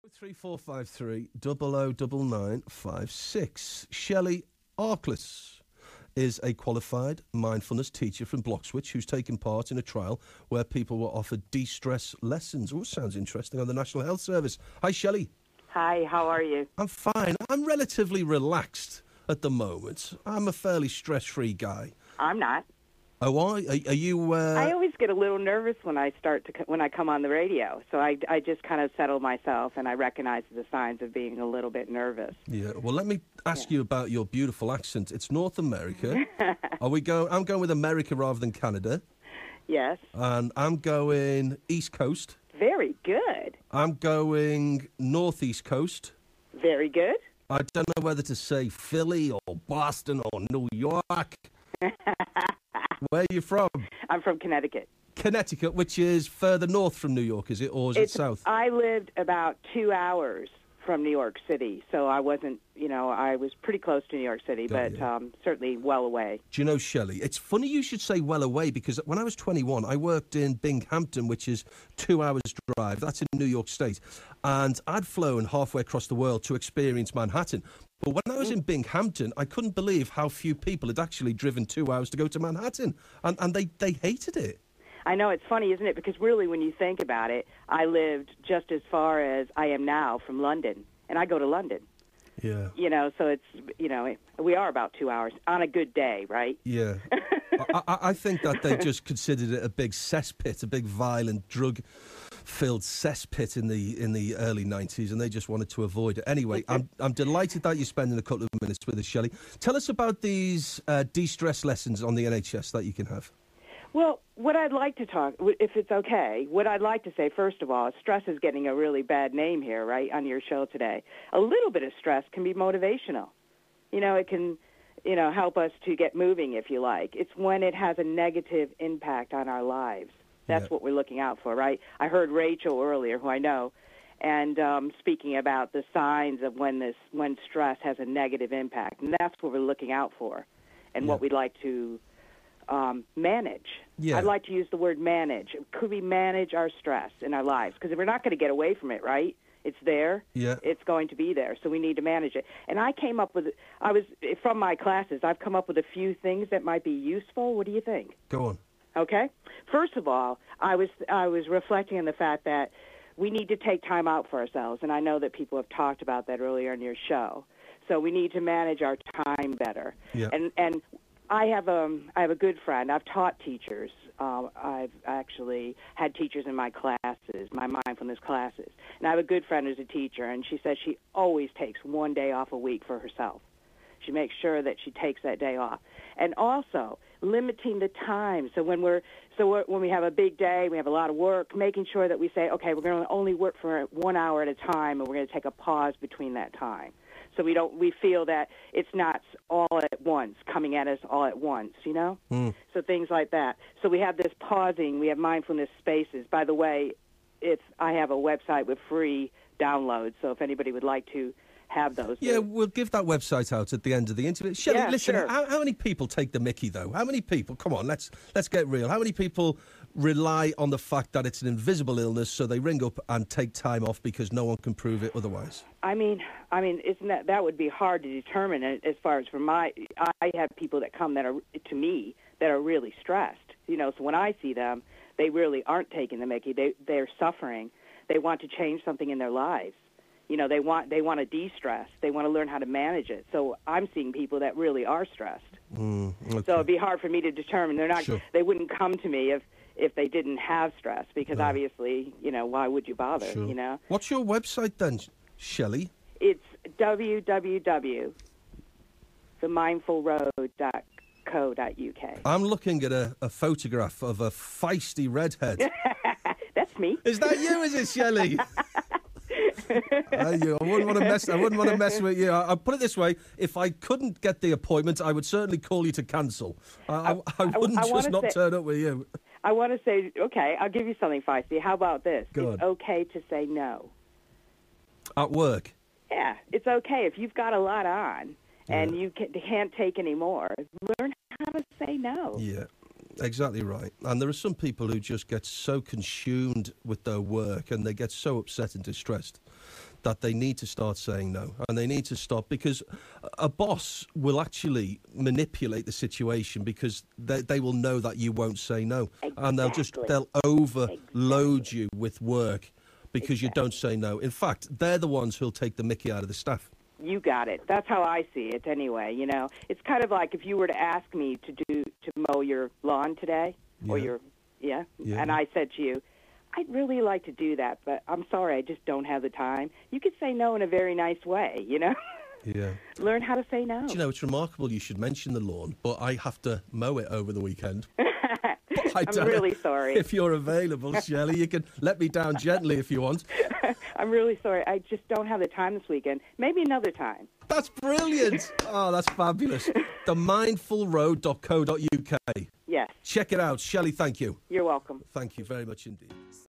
3453 009956. Shelly Arkless is a qualified mindfulness teacher from Bloxwich who's taken part in a trial where people were offered de-stress lessons. Oh, sounds interesting, on the National Health Service. Hi, Shelley. Hi, how are you? I'm fine. I'm relatively relaxed at the moment. I'm a fairly stress-free guy. I'm not. Oh, are you? I always get a little nervous when I when I come on the radio. So I just kind of settle myself, and I recognize the signs of being a little bit nervous. Yeah. Well, let me ask you about your beautiful accent. It's North America. I'm going with America rather than Canada. Yes. And I'm going East Coast. Very good. I'm going Northeast Coast. Very good. I don't know whether to say Philly or Boston or New York. Where are you from? I'm from Connecticut. Connecticut, which is further north from New York, is it? Or is it south? I lived about 2 hours from New York City, so I wasn't, I was pretty close to New York City, but certainly well away. Do you know, Shelley, it's funny you should say well away, because when I was 21, I worked in Binghamton, which is 2 hours drive. That's in New York State. And I'd flown halfway across the world to experience Manhattan. But when I was in Binghamton, I couldn't believe how few people had actually driven 2 hours to go to Manhattan. And they hated it. I know, it's funny, isn't it? Because really, when you think about it, I lived just as far as I am now from London, and I go to London. Yeah. So it's, we are about 2 hours on a good day, right? Yeah. I think that they just considered it a big cesspit, a big violent drug-filled cesspit in the early 90s, and they just wanted to avoid it. Anyway, I'm delighted that you're spending a couple of minutes with us, Shelley. Tell us about these de-stress lessons on the NHS that you can have. Well, what I'd like to talk, if it's okay, what I'd like to say, first of all, stress is getting a really bad name here, right, on your show today. A little bit of stress can be motivational. It can, help us to get moving, if you like. It's when it has a negative impact on our lives. That's what we're looking out for, right? I heard Rachel earlier, who I know, and speaking about the signs of when stress has a negative impact. And that's what we're looking out for and what we'd like to manage. Yeah. I'd like to use the word manage. Could we manage our stress in our lives? Because we're not going to get away from it, right? It's there. Yeah. It's going to be there, so we need to manage it. And I came up with, from my classes, I've come up with a few things that might be useful. What do you think? Go on. Okay. First of all, I was reflecting on the fact that we need to take time out for ourselves, and I know that people have talked about that earlier in your show. So we need to manage our time better. Yeah. And I have a good friend. I've taught teachers. I've actually had teachers in my classes, my mindfulness classes. And I have a good friend who's a teacher, and she says she always takes one day off a week for herself. She makes sure that she takes that day off. And also limiting the time. So when we have a big day, we have a lot of work, making sure that we say, okay, we're going to only work for 1 hour at a time, and we're going to take a pause between that time. So we feel that it's not all at once, coming at us all at once, So things like that. So we have this pausing, we have mindfulness spaces. By the way, I have a website with free downloads, so if anybody would like to have those. Yeah, we'll give that website out at the end of the interview. Shelley, listen, sure. How many people take the mickey, though? How many people, come on, let's get real. How many people rely on the fact that it's an invisible illness, so they ring up and take time off because no one can prove it otherwise? I mean, isn't that would be hard to determine as far as I have people that come to me that are really stressed, so when I see them, they really aren't taking the mickey. They're suffering. They want to change something in their lives. They want to de-stress. They want to learn how to manage it. So I'm seeing people that really are stressed. Okay. So it'd be hard for me to determine. They're not. Sure. They wouldn't come to me if they didn't have stress, because obviously, why would you bother? Sure. What's your website then, Shelley? It's www.themindfulroad.co.uk. I'm looking at a photograph of a feisty redhead. That's me. Is that you? Is it, Shelley? I wouldn't want to mess with you. I'll put it this way: if I couldn't get the appointment, I would certainly call you to cancel. I wouldn't not turn up with you. I want to say, okay, I'll give you something feisty. How about this? It's okay to say no. At work? Yeah, it's okay. If you've got a lot on and you can't take any more, learn how to say no. Yeah. Exactly right. And there are some people who just get so consumed with their work and they get so upset and distressed that they need to start saying no, and they need to stop, because a boss will actually manipulate the situation because they will know that you won't say no, and they'll overload you with work because you don't say no. In fact, they're the ones who'll take the mickey out of the staff. You got it. That's how I see it anyway, you know. It's kind of like if you were to ask me to mow your lawn today, or and I said to you, I'd really like to do that, but I'm sorry, I just don't have the time. You could say no in a very nice way, you know? Yeah. Learn how to say no. Do you know, it's remarkable you should mention the lawn, but I have to mow it over the weekend. I'm really sorry. If you're available, Shelley, you can let me down gently if you want. I'm really sorry. I just don't have the time this weekend. Maybe another time. That's brilliant. Oh, that's fabulous. themindfulroad.co.uk. Yes. Check it out. Shelley, thank you. You're welcome. Thank you very much indeed.